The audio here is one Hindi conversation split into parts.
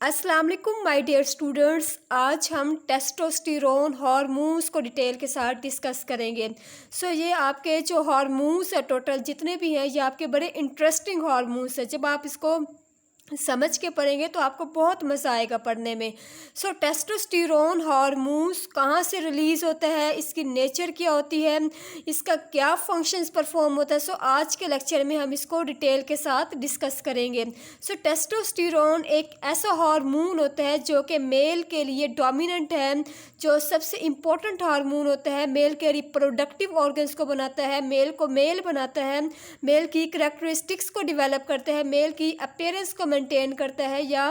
अस्सलाम वालेकुम माय डियर स्टूडेंट्स। आज हम टेस्टोस्टेरोन हार्मोन्स को डिटेल के साथ डिस्कस करेंगे। ये आपके जो हार्मोन्स है टोटल जितने भी हैं ये आपके बड़े इंटरेस्टिंग हार्मोन्स है। जब आप इसको समझ के पढ़ेंगे तो आपको बहुत मज़ा आएगा पढ़ने में। टेस्टोस्टेरोन हार्मोन्स कहाँ से रिलीज़ होता है, इसकी नेचर क्या होती है, इसका क्या फंक्शंस परफॉर्म होता है। आज के लेक्चर में हम इसको डिटेल के साथ डिस्कस करेंगे। टेस्टोस्टेरोन एक ऐसा हार्मोन होता है जो कि मेल के लिए डोमिनेंट है, जो सबसे इम्पोर्टेंट हार्मोन होता है। मेल के रिप्रोडक्टिव ऑर्गन्स को बनाता है, मेल को मेल बनाता है, मेल की करेक्टरिस्टिक्स को डेवलप करता है, मेल की अपीयरेंस को मेंटेन करता है, या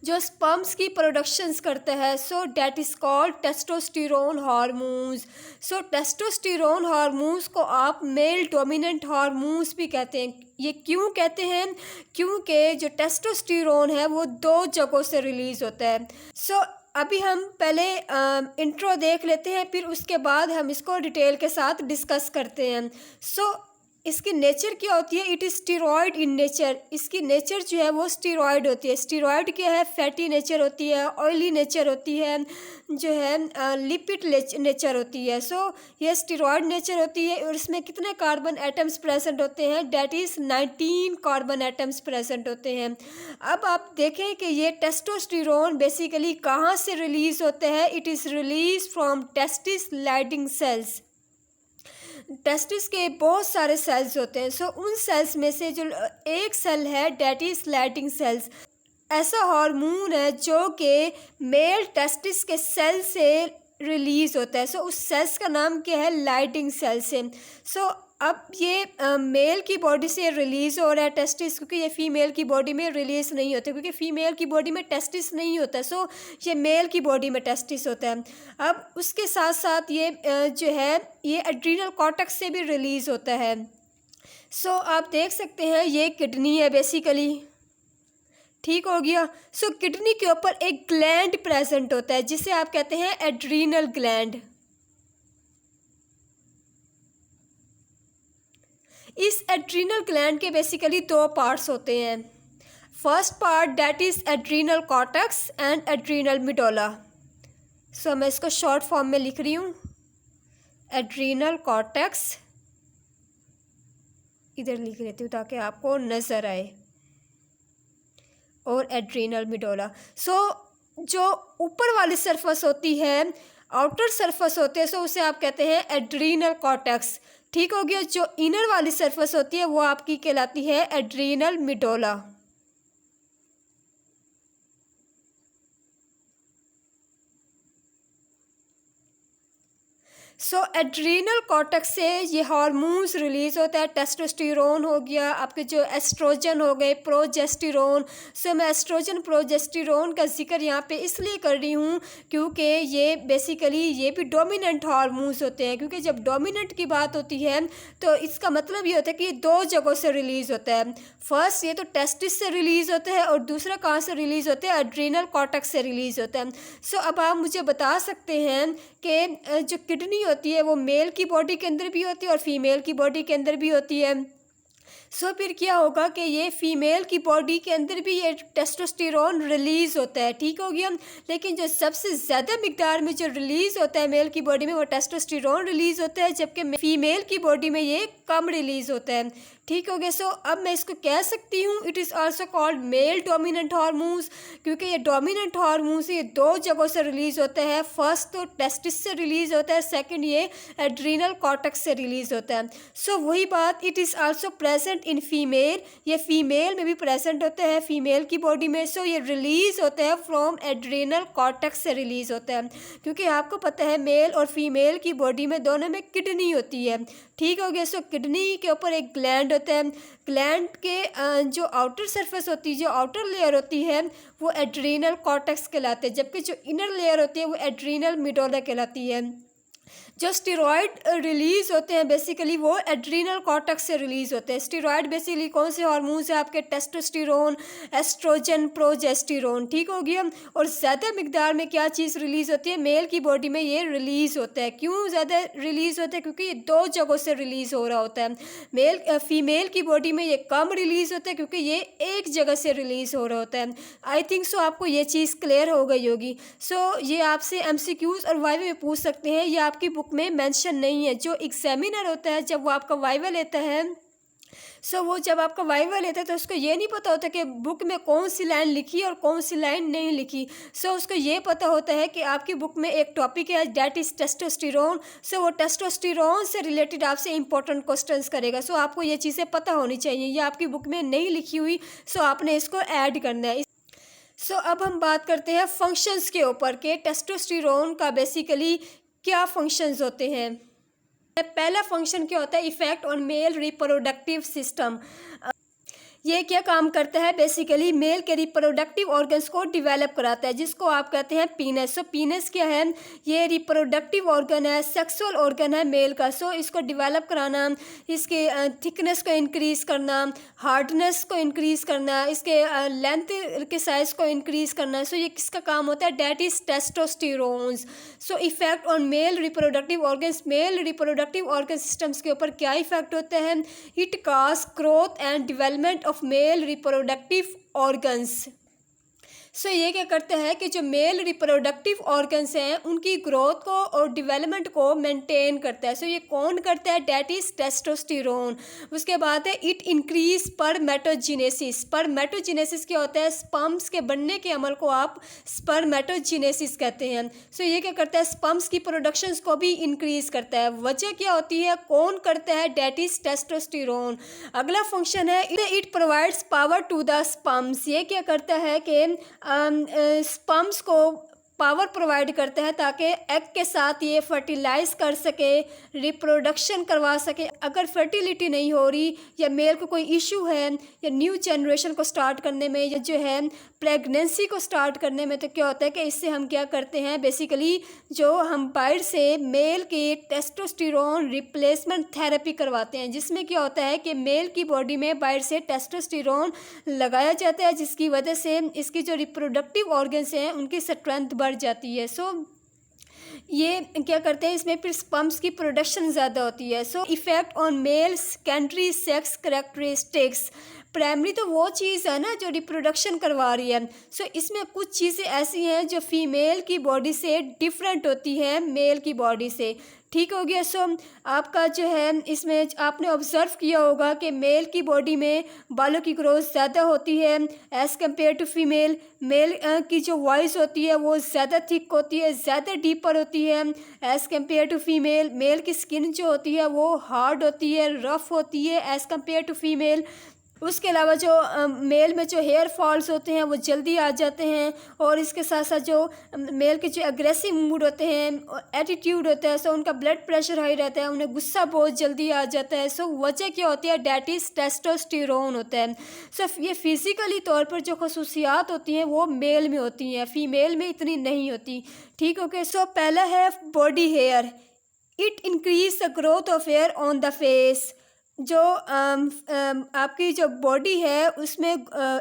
जो स्पर्म्स की प्रोडक्शंस करता है। That is called testosterone hormones. Testosterone hormones को आप मेल डोमिनेंट हार्मोन्स भी कहते हैं। ये क्यों कहते हैं? क्योंकि जो टेस्टोस्टेरोन है वो दो जगहों से रिलीज़ होता है। अभी हम पहले इंट्रो देख लेते हैं, फिर उसके बाद हम इसको डिटेल के साथ डिस्कस करते हैं। इसकी नेचर क्या होती है? It is steroid in nature. इसकी नेचर जो है वो स्टेरॉयड होती है। स्टेरॉयड क्या है? फैटी नेचर होती है, ऑयली नेचर होती है, जो है लिपिड नेचर होती है। ये स्टेरॉयड नेचर होती है और इसमें कितने कार्बन एटम्स प्रेजेंट होते हैं? That is 19 carbon atoms present होते हैं। अब आप देखें कि ये टेस्टोस्टेरोन बेसिकली कहाँ से रिलीज़ होता है? It is release from testis Leydig cells. Testis के बहुत सारे सेल्स होते हैं। उन सेल्स में से जो एक सेल है डैट इज लाइटिंग सेल्स। ऐसा हार्मोन है जो कि मेल टेस्टिस के सेल से रिलीज होता है। उस सेल्स का नाम क्या है? लाइटिंग सेल्स है। अब ये मेल की बॉडी से रिलीज़ हो रहा है टेस्टिस, क्योंकि ये फीमेल की बॉडी में रिलीज़ नहीं होते, क्योंकि फीमेल की बॉडी में टेस्टिस नहीं होता। ये मेल की बॉडी में टेस्टिस होता है। अब उसके साथ साथ ये जो है ये एड्रीनल कॉर्टेक्स से भी रिलीज़ होता है। आप देख सकते हैं ये किडनी है बेसिकली, ठीक हो गया। किडनी के ऊपर एक ग्लैंड प्रेजेंट होता है जिसे आप कहते हैं एड्रीनल ग्लैंड। इस एड्रीनल ग्लैंड के बेसिकली दो पार्ट्स होते हैं। First part that is adrenal cortex and adrenal medulla. मैं इसको शॉर्ट फॉर्म में लिख रही हूँ, एड्रीनल कॉर्टेक्स, इधर लिख लेती हूँ ताकि आपको नज़र आए, और एड्रीनल मिडोला। जो ऊपर वाली सरफेस होती है, आउटर सरफेस होते हैं, उसे आप कहते हैं एड्रीनल कॉर्टेक्स, ठीक हो गया। जो इनर वाली सरफेस होती है वो आपकी कहलाती है एड्रीनल मिडोला। एड्रीनल कॉर्टेक्स से ये हार्मोन्स रिलीज़ होता है। टेस्टोस्टेरोन हो गया, आपके जो एस्ट्रोजन हो गए, प्रोजेस्टेरोन। मैं एस्ट्रोजन प्रोजेस्टेरोन का जिक्र यहाँ पे इसलिए कर रही हूँ क्योंकि ये बेसिकली ये भी डोमिनेंट हार्मोन्स होते हैं। क्योंकि जब डोमिनेंट की बात होती है तो इसका मतलब ये होता है कि ये दो जगहों से रिलीज़ होता है। फर्स्ट ये तो टेस्टिस से रिलीज़ होता है, और दूसरा कहाँ से रिलीज़ होता है? एड्रीनल कॉर्टेक्स से रिलीज़ होता है। अब आप मुझे बता सकते हैं कि जो किडनी होती है वो मेल की बॉडी के अंदर भी होती है और फीमेल की बॉडी के अंदर भी होती है। फिर क्या होगा कि ये फीमेल की बॉडी के अंदर भी ये टेस्टोस्टेरोन रिलीज़ होता है, ठीक हो गया। लेकिन जो सबसे ज़्यादा मिकदार में जो रिलीज़ होता है मेल की बॉडी में वो टेस्टोस्टेरोन रिलीज़ होता है, जबकि फीमेल की बॉडी में ये कम रिलीज़ होता है, ठीक हो गया। अब मैं इसको कह सकती हूँ it is also called male dominant hormones, क्योंकि ये डोमिनेंट हार्मोन्स ये दो जगहों से रिलीज़ होता है। फर्स्ट तो टेस्टिस से रिलीज़ होता है, सेकंड ये एड्रीनल कॉर्टेक्स से रिलीज़ होता है। वही बात, it is also present in female, ये फीमेल में भी प्रेजेंट होता है फीमेल की बॉडी में। ये रिलीज़ होता है फ्रॉम एड्रीनल कॉर्टेक्स से रिलीज़ होता है, क्योंकि आपको पता है मेल और फीमेल की बॉडी में दोनों में किडनी होती है, ठीक हो गया। किडनी के ऊपर एक ग्लैंड होता है। ग्लैंड के जो आउटर सरफेस होती है, जो आउटर लेयर होती है वो एड्रीनल कॉर्टेक्स कहलाते हैं, जबकि जो इनर लेयर होती है वो एड्रीनल मिडोला कहलाती है। जो स्टेरॉइड रिलीज़ होते हैं बेसिकली वो एड्रीनल कॉर्टेक्स से रिलीज़ होते हैं। स्टेरॉइड बेसिकली कौन से हार्मोन्स हैं आपके, टेस्टोस्टेरोन, एस्ट्रोजन, प्रोजेस्टेरोन, ठीक हो गया। और ज़्यादा मिकदार में क्या चीज़ रिलीज़ होती है, मेल की बॉडी में ये रिलीज़ होता है। क्यों ज़्यादा रिलीज़ होता है, क्योंकि ये 2 जगहों से रिलीज़ हो रहा होता है। फीमेल की बॉडी में ये कम रिलीज़ होता है क्योंकि ये एक जगह से रिलीज़ हो रहा होता है। आई थिंक सो आपको ये चीज़ क्लियर हो गई होगी। सो ये आपसे एमसीक्यूज़ और वाइवा में पूछ सकते हैं, ये आपकी बुक में मेंशन नहीं है। जो एग्जामिनर होता है जब वो आपका वाइवा लेता है, वो जब आपका वाइवा लेता है तो उसको ये नहीं पता होता कि बुक में कौन सी लाइन लिखी और कौन सी लाइन नहीं लिखी। उसको ये पता होता है कि आपकी बुक में एक टॉपिक है डैट इज़ टेस्टोस्टेरोन। वो टेस्टोस्टेरोन से रिलेटेड आपसे इंपॉर्टेंट क्वेश्चंस करेगा। आपको ये चीज़ें पता होनी चाहिए, ये आपकी बुक में नहीं लिखी हुई, आपने इसको ऐड करना है। अब हम बात करते हैं फंक्शंस के ऊपर के टेस्टोस्टेरोन का बेसिकली क्या फंक्शंस होते हैं। पहला फंक्शन क्या होता है, effect on male reproductive system. ये क्या काम करता है, बेसिकली मेल के रिप्रोडक्टिव ऑर्गन्स को डेवलप कराता है, जिसको आप कहते हैं पीनस। पीनस क्या है, ये रिप्रोडक्टिव ऑर्गन है, सेक्सुअल ऑर्गन है मेल का। इसको डेवलप कराना, इसके थिकनेस को इंक्रीज़ करना, हार्डनेस को इंक्रीज़ करना, इसके लेंथ के साइज़ को इंक्रीज़ करना। ये किसका काम होता है, that is testosterones. Effect on male reproductive organs, male reproductive organ systems के ऊपर क्या इफेक्ट होता है, it causes growth and development of male reproductive organs। ये क्या करता है कि जो मेल रिप्रोडक्टिव ऑर्गन्स हैं उनकी ग्रोथ को और डेवलपमेंट को मेंटेन करता है। ये कौन करता है, डैट इज़ टेस्टोस्टेरोन। उसके बाद है इट इंक्रीज स्पर्मेटोजेनेसिस। स्पर्मेटोजेनेसिस क्या होता है, स्पर्म्स के बनने के अमल को आप स्पर्मेटोजेनेसिस कहते हैं। ये क्या करता है, स्पर्म्स की प्रोडक्शंस को भी इंक्रीज करता है। वजह क्या होती है, कौन करता है, डैट इज़ टेस्टोस्टेरोन। अगला फंक्शन है it provides power to the sperms. ये क्या करता है कि स्पर्म्स को पावर प्रोवाइड करता है ताकि एग के साथ ये फर्टिलाइज कर सके, रिप्रोडक्शन करवा सके। अगर फर्टिलिटी नहीं हो रही या मेल को कोई इशू है या न्यू जनरेशन को स्टार्ट करने में या जो है प्रेगनेंसी को स्टार्ट करने में, तो क्या होता है कि इससे हम क्या करते हैं, बेसिकली जो हम बाहर से मेल की टेस्टोस्टेरोन रिप्लेसमेंट थेरेपी करवाते हैं, जिसमें क्या होता है कि मेल की बॉडी में बाहर से टेस्टोस्टेरोन लगाया जाता है, जिसकी वजह से इसकी जो रिप्रोडक्टिव ऑर्गन्स हैं उनकी स्ट्रेंथ बढ़ जाती है। ये क्या करते हैं, इसमें फिर स्पर्म्स की प्रोडक्शन ज़्यादा होती है। Effect on male secondary sex characteristics. Primary तो वो चीज़ है ना जो रिप्रोडक्शन करवा रही है। इसमें कुछ चीज़ें ऐसी हैं जो फीमेल की बॉडी से डिफरेंट होती हैं मेल की बॉडी से, ठीक हो गया। आपका जो है इसमें आपने ऑब्ज़र्व किया होगा कि मेल की बॉडी में बालों की ग्रोथ ज़्यादा होती है as compare to female. Male की जो वॉइस होती है वो ज़्यादा थिक होती है, ज़्यादा डीपर होती है as compare to female. Male की स्किन जो होती है वो हार्ड होती है, रफ़ होती है एज़ कम्पेयर टू फीमेल। उसके अलावा जो मेल में जो हेयर फॉल्स होते हैं वो जल्दी आ जाते हैं, और इसके साथ साथ जो मेल के जो एग्रेसिव मूड होते हैं, एटीट्यूड होता है, उनका ब्लड प्रेशर हाई रहता है, उन्हें गुस्सा बहुत जल्दी आ जाता है। वजह क्या होती है, डैट इज़ टेस्टोस्टेरोन होता है। ये फिज़िकली तौर पर जो खसूसियात होती हैं वो मेल में होती हैं, फीमेल में इतनी नहीं होती, ठीक ओके। पहला है body hair, it increase the growth of hair on the face. जो आपकी जो बॉडी है उसमें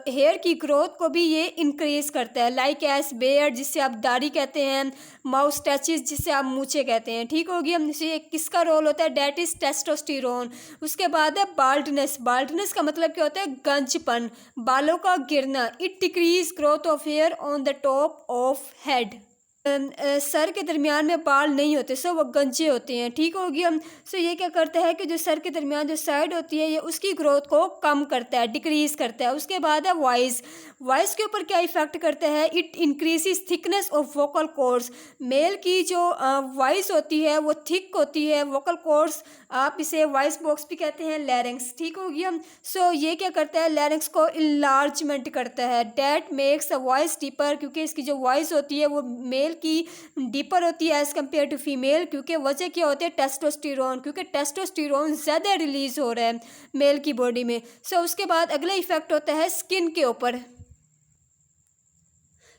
हेयर की ग्रोथ को भी ये इंक्रीज़ करता है, लाइक एस बेयर्ड जिससे आप दाढ़ी कहते हैं, माउस टैचेस जिससे आप मूछे कहते हैं, ठीक होगी। हम ये किसका रोल होता है, डैट इज़ टेस्टोस्टेरोन। उसके बाद है बाल्डनेस। बाल्डनेस का मतलब क्या होता है, गंजपन, बालों का गिरना। It decrease growth of hair on the top of head. सर के दरमियान में बाल नहीं होते, वो गंजे होते हैं, ठीक हो गया। ये क्या करता है कि जो सर के दरमियान जो साइड होती है ये उसकी ग्रोथ को कम करता है, डिक्रीज़ करता है। उसके बाद है वॉइस। वॉइस के ऊपर क्या इफेक्ट करता है, it increases thickness of vocal cords. Male की जो वॉइस होती है वो थिक होती है, वोकल कॉर्ड्स आप इसे वॉइस बॉक्स भी कहते हैं, लैरिंक्स, ठीक हो गया। ये क्या करता है, लैरिंक्स को इनलार्जमेंट करता है, that makes a voice deeper, क्योंकि इसकी जो वॉइस होती है वो मेल की डीपर होती है एज़ कम्पेयर टू फीमेल। क्योंकि वजह क्या होती है, टेस्टोस्टेरोन, क्योंकि टेस्टोस्टेरोन ज़्यादा रिलीज हो रहा है मेल की बॉडी में। उसके बाद अगला इफेक्ट होता है स्किन के ऊपर।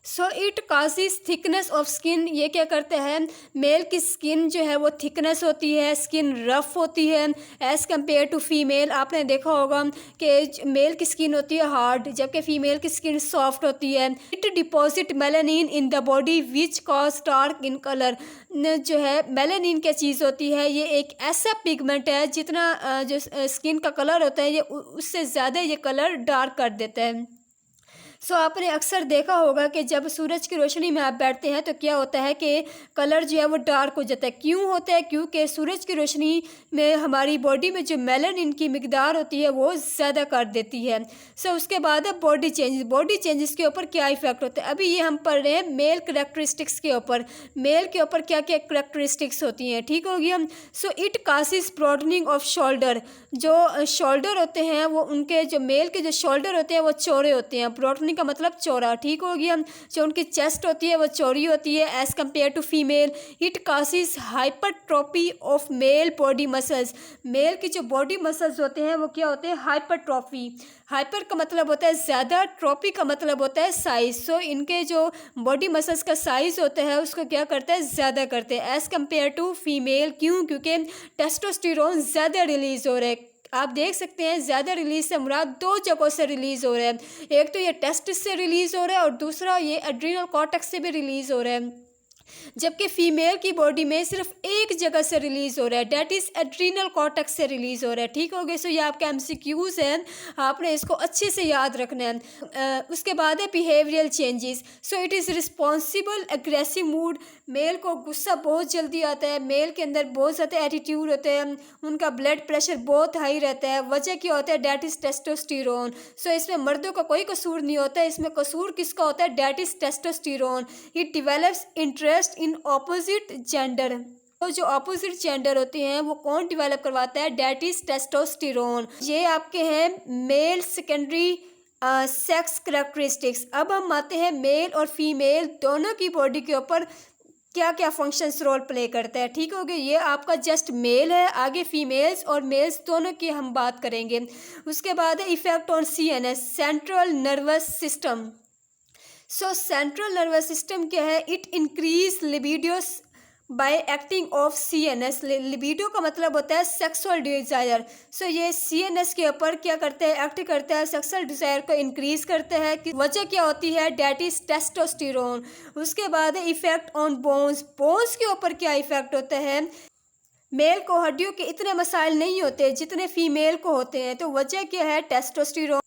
So it causes thickness of skin. ये क्या करते हैं, मेल की स्किन जो है वो थिकनेस होती है, स्किन रफ होती है एज़ कम्पेयर टू फीमेल। आपने देखा होगा कि मेल की स्किन होती है हार्ड, जबकि फ़ीमेल की स्किन सॉफ्ट होती है। It deposit melanin in the body which cause dark in colour. जो है मेलानिन क्या चीज़ होती है, ये एक ऐसा पिगमेंट है जितना जो स्किन का कलर होता है ये उससे ज़्यादा ये कलर डार्क कर देता है। सो आपने अक्सर देखा होगा कि जब सूरज की रोशनी में आप बैठते हैं तो क्या होता है कि कलर जो है वो डार्क हो जाता है। क्यों होता है, क्योंकि सूरज की रोशनी में हमारी बॉडी में जो मेलानिन की मिकदार होती है वो ज़्यादा कर देती है। सो उसके बाद है बॉडी चेंजेस। बॉडी चेंजेस के ऊपर क्या इफेक्ट होता है, अभी ये हम पढ़ रहे हैं मेल करेक्टरिस्टिक्स के ऊपर, मेल के ऊपर क्या क्या करेक्टरिस्टिक्स होती हैं, ठीक हो गया। So it causes broadening of shoulder. जो शोल्डर होते हैं वो उनके जो मेल के जो शोल्डर होते हैं वो चौड़े होते हैं, ब्रॉडनिंग का मतलब चौड़ा, ठीक हो गया। जो उनकी चेस्ट होती है वो चौड़ी होती है as compare to female. It causes hypertrophy of male body muscles. Male की जो बॉडी मसल्स होते हैं वो क्या होते हैं, हाइपरट्रॉफी। हाइपर का मतलब होता है ज़्यादा, ट्रॉफी का मतलब होता है साइज़। सो इनके जो बॉडी मसल्स का साइज़ होता है उसको क्या करता है, ज़्यादा करते हैं एज़ कम्पेयर टू फीमेल। क्यों, क्योंकि टेस्टोस्टेरोन ज़्यादा रिलीज़ हो रहा है। आप देख सकते हैं ज़्यादा रिलीज से मुराद दो जगहों से रिलीज़ हो रहा है, एक तो ये टेस्टिस से रिलीज़ हो रहा है और दूसरा ये एड्रीनल कॉर्टेक्स से भी रिलीज़ हो रहा है। जबकि फीमेल की बॉडी में सिर्फ एक जगह से रिलीज़ हो रहा है, डेट इज़ एड्रीनल कॉर्टेक्स से रिलीज़ हो रहा है, ठीक हो गया। सो ये आपके एमसीक्यूज हैं, आपने इसको अच्छे से याद रखना है। उसके बाद है behavioural changes. So it is responsible aggressive mood. Male को गुस्सा बहुत जल्दी आता है, मेल के अंदर बहुत ज़्यादा एटीट्यूड होते हैं, उनका ब्लड प्रेशर बहुत हाई रहता है। वजह क्या होता है, डेट इज़ टेस्टोस्टेरोन। सो इसमें मर्दों का कोई कसूर नहीं होता है, इसमें कसूर किसका होता है, that is testosterone. It develops interest in opposite gender. तो जो ऑपोजिट जेंडर होते हैं वो कौन डेवलप करवाता है, डेट इज टेस्टोस्टेरोन। ये आपके हैं मेल सेकेंडरी सेक्स करेक्टरिस्टिक्स। अब हम आते हैं मेल और फीमेल दोनों की बॉडी के ऊपर क्या क्या फंक्शंस रोल प्ले करता है, ठीक हो गया। ये आपका जस्ट मेल है, आगे फीमेल्स और मेल्स दोनों की हम बात करेंगे। उसके बाद है effect on CNS, central nervous system. So central nervous system क्या है, it increase libidos by acting of CNS. Libido का मतलब होता है सेक्सुअल डिजायर। सो ये सीएनएस के ऊपर क्या करते हैं, एक्ट करता है, सेक्सुअल डिजायर को इंक्रीज करते हैं। कि वजह क्या होती है, डेट इज टेस्टोस्टेरोन। उसके बाद है इफेक्ट ऑन बोन्स। बोन्स के ऊपर क्या इफेक्ट होता है, मेल को हड्डियों के इतने मसाइल नहीं होते जितने फीमेल को होते हैं। तो वजह क्या है, टेस्टोस्टेरोन।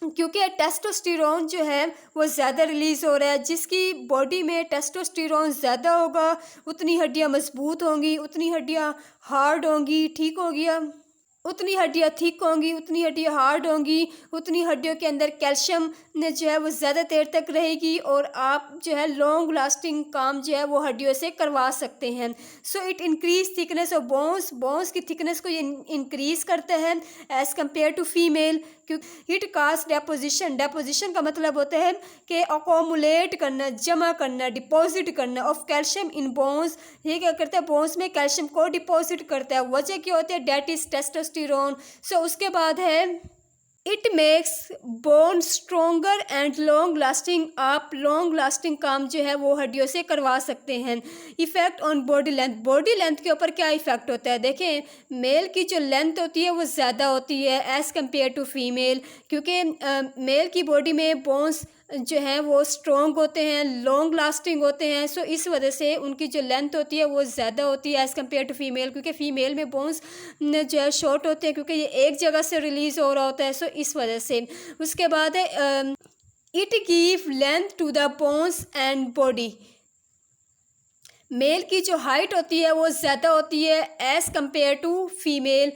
क्योंकि टेस्टोस्टेरोन जो है वो ज़्यादा रिलीज़ हो रहा है। जिसकी बॉडी में टेस्टोस्टेरोन ज़्यादा होगा उतनी हड्डियाँ मजबूत होंगी, उतनी हड्डियाँ हार्ड होंगी, ठीक हो गया। उतनी हड्डियाँ थिक होंगी, उतनी हड्डियाँ हार्ड होंगी, उतनी हड्डियों के अंदर कैल्शियम ने जो है वो ज़्यादा देर तक रहेगी और आप जो है लॉन्ग लास्टिंग काम जो है वो हड्डियों से करवा सकते हैं। So it increase thickness of bones. Bones की थिकनेस को ये इंक्रीज करता है एज़ कम्पेयर टू फीमेल। क्योंकि इट काज डेपोजिशन। डेपोजिशन का मतलब होता है कि अकोमुलेट करना, जमा करना, डिपॉजिट करना ऑफ कैल्शियम इन बोन्स। ये क्या करता है, बोन्स में कैल्शियम को डिपॉजिट करता है। वजह क्या होती है, डेट इज टेस्टोस्टेरोन। सो उसके बाद है it makes bone stronger and long lasting. आप लॉन्ग लास्टिंग काम जो है वो हड्डियों से करवा सकते हैं। Effect on body length. Body length के ऊपर क्या इफेक्ट होता है, देखें मेल की जो लेंथ होती है वो ज़्यादा होती है एज़ कम्पेयर टू फीमेल। क्योंकि मेल की बॉडी में बोन्स जो हैं वो स्ट्रॉन्ग होते हैं, लॉन्ग लास्टिंग होते हैं। सो इस वजह से उनकी जो लेंथ होती है वो ज़्यादा होती है एज़ कम्पेयर टू फीमेल। क्योंकि फ़ीमेल में बोन्स जो है शॉर्ट होते हैं क्योंकि ये एक जगह से रिलीज़ हो रहा होता है। सो इस वजह से। उसके बाद है it give length to the bones and body. Male की जो हाइट होती है वो ज़्यादा होती है एज़ कम्पेयर टू फीमेल।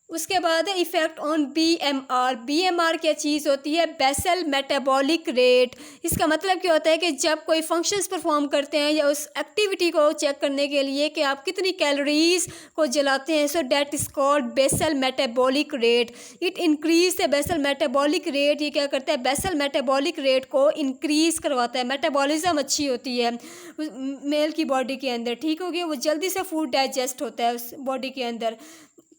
उसके बाद है इफ़ेक्ट ऑन बीएमआर। बीएमआर क्या चीज़ होती है, बेसल मेटाबॉलिक रेट। इसका मतलब क्या होता है कि जब कोई फंक्शंस परफॉर्म करते हैं या उस एक्टिविटी को चेक करने के लिए कि आप कितनी कैलोरीज को जलाते हैं, so that is called basal metabolic rate. It increase the basal metabolic rate. ये क्या करता है, बेसल मेटाबॉलिक रेट को इंक्रीज़ करवाता है। मेटाबॉलिज्म अच्छी होती है मेल की बॉडी के अंदर, ठीक हो गया। वो जल्दी से फूड डाइजेस्ट होता है उस बॉडी के अंदर।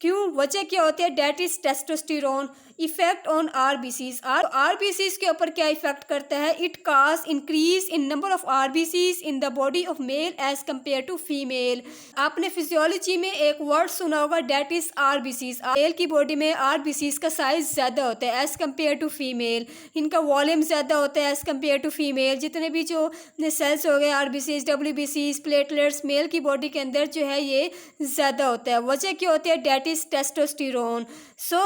क्यों, वजह क्या होती है, that is testosterone. Effect on RBCs. RBCs के ऊपर क्या इफेक्ट करता है? It cause increase in number of RBCs in the body of male as compare to female. आपने फिजियोलॉजी में एक वर्ड सुना होगा, डेट इज आरबीसीज। मेल की बॉडी में आरबीसीज का साइज ज़्यादा होता है एज कम्पेयर टू फीमेल। इनका वॉल्यूम ज़्यादा होता है एज कम्पेयर टू फीमेल। जितने भी जो सेल्स हो गए, आरबीसीज, डब्ल्यूबीसीज, प्लेटलेट्स, मेल की बॉडी के अंदर जो है ये ज़्यादा होता है। वजह क्या होती है? That is testosterone. सो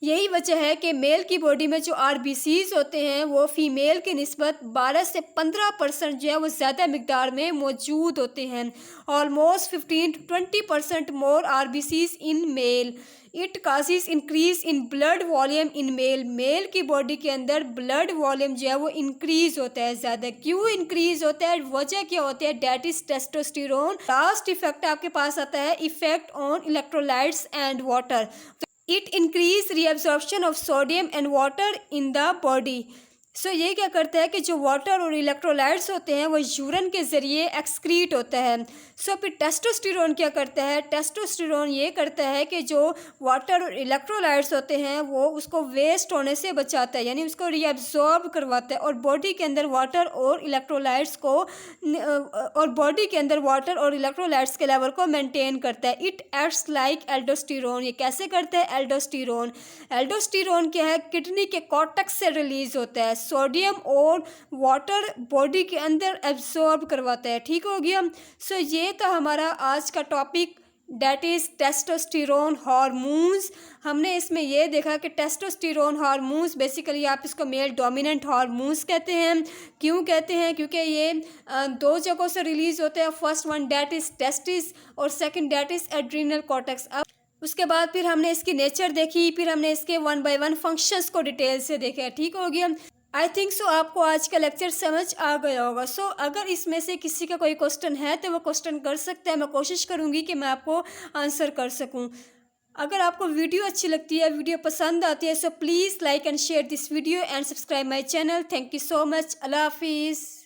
यही वजह है कि मेल की बॉडी में जो आरबीसीज होते हैं वो फीमेल की निस्बत 12 से 15% जो है वो ज़्यादा मिकदार में मौजूद होते हैं। Almost 15 to 20% more RBCs in male. It causes increase in blood volume in male. Male की बॉडी के अंदर ब्लड वॉल्यूम जो है वो इंक्रीज होता है ज़्यादा। क्यों इंक्रीज होता है? वजह क्या होती है? That is testosterone. Last effect आपके पास आता है effect on electrolytes and water. It increase reabsorption of sodium and water in the body. So ये क्या करता है कि जो वाटर और इलेक्ट्रोलाइट्स होते हैं वो यूरिन के ज़रिए एक्सक्रीट होता है। सो फिर टेस्टोस्टेरोन क्या करता है? टेस्टोस्टेरोन ये करता है कि जो वाटर और इलेक्ट्रोलाइट्स होते हैं वो उसको वेस्ट होने से बचाता है, यानी उसको रीअब्जॉर्ब करवाता है और बॉडी के अंदर वाटर और इलेक्ट्रोलाइट्स के लेवल को मेंटेन करता है। It acts like aldosterone. ये कैसे करता है? एल्डोस्टेरोन क्या है? किडनी के कॉर्टेक्स से रिलीज होता है। सोडियम और वाटर बॉडी के अंदर एब्जॉर्ब करवाता है। ठीक हो गया। सो ये था हमारा आज का topic, that is testosterone hormones. हमने इसमें ये देखा कि टेस्टोस्टेरोन हार्मोन्स बेसिकली आप इसको मेल डोमिनेंट हार्मोन्स कहते हैं। क्यों कहते हैं? क्योंकि ये दो जगहों से रिलीज़ होते हैं। First one that is testis और second that is adrenal cortex. अब उसके बाद फिर हमने इसकी नेचर देखी, फिर हमने इसके 1 by 1 फंक्शंस को डिटेल से देखा। ठीक हो गया। आई थिंक सो आपको आज का लेक्चर समझ आ गया होगा। सो अगर इसमें से किसी का कोई क्वेश्चन है तो वो क्वेश्चन कर सकते हैं। मैं कोशिश करूँगी कि मैं आपको आंसर कर सकूँ। अगर आपको वीडियो अच्छी लगती है, वीडियो पसंद आती है, so please like and share this video and subscribe my channel. Thank you so much. अल्लाह हाफिज़।